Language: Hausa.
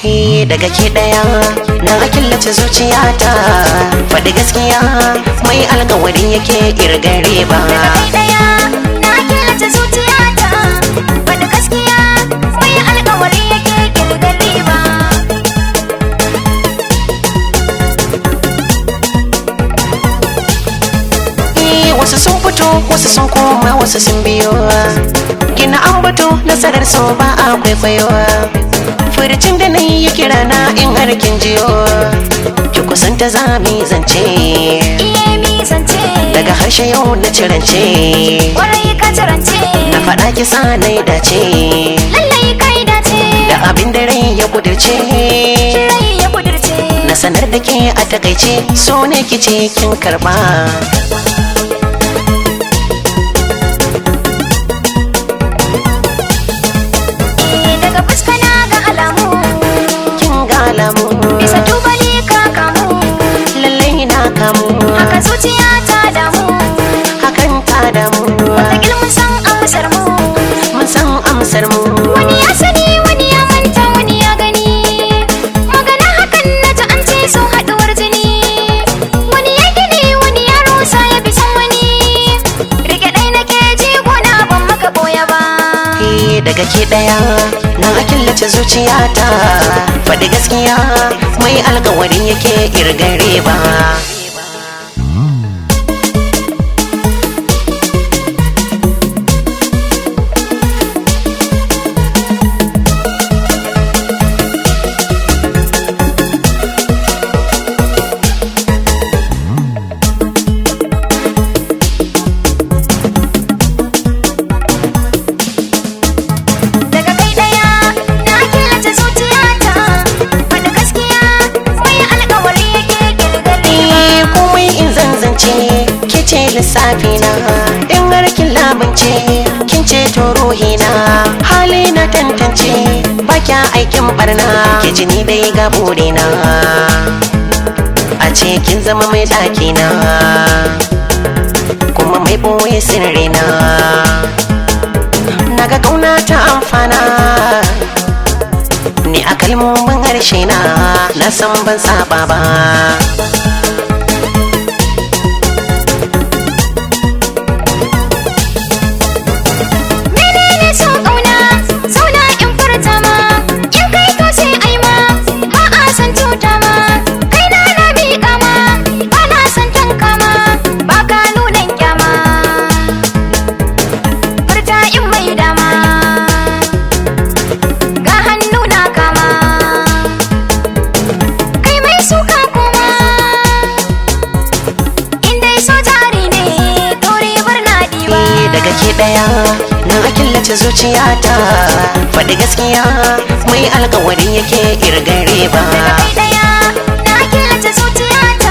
daga ke daya na killace zuciyata, faɗi gaskiya mai alkawarin yake irgare ba. Daga kai daya na killace zuciyata, faɗi gaskiya mai alkawarin yake irgare ba. Wasu sun fito, wasu sun koma, wasu sun biyo. Gina ambato nasarar so ba a kwaikwayo. Furcin da nayi ya kira na in har kin jiyo, ki kusanta za mi zance. Iye mi zance, daga harshe yau na cirance. kwarai ka cirance, na faɗa ki sa na yi dace. lallai kai dace, da abin da rai ya kudirce. rai ya kudirce. na sanar da ke a takaice, so ne ki ce kin karba. Daga fuska na ga alamu, Kin ga alamu, bisa tubali ka kamu, lallai na kamu. haka zuciya ta damu, Hakan ta damu, wata mun san amsar mu. mun san amsar mu. Wani ya sani, wani ya manta, wani ya gani. Magana hakan na ji an ce sun haɗuwar jini. Wani ya gini, wani ya rusa ya bi san wani. Rike ɗai nake ji gona ban maka ɓoye ba. Daga ke daya na killace zuciyata, faɗi gaskiya mai alkawarin yake irgare ba. Daga kai ɗaya na killace zuciyata, faɗi gaskiya mai alƙawari yake ƙirƙiri. Komai in zanzance ke ce lissafi na, in har kin lamunce kin ceto ruhina. Hali na tantance ba kya aikin barna, ke jini dai ga burina. A ce kin zama mai ɗakina, kuma mai ɓoye sirrina. Naga kauna ta amfana ni a kalmomin harshe na san ban saba ba. Menene so ƙauna, zauna in furta ma, in kai to sai ai ma, ba a san cuta ma, kai na miƙa ma, ba na san tanka ma, ba ka nunan kyama, furta in mai dama, ga hannu na kama, kai mai suka koma, in dai so jari ne, to ribar na ɗiba. Daga ke daya na killace zuciyata, faɗi gaskiya mai alkawarin yake irgare ba. Daga kai ɗaya na killace zuciyata.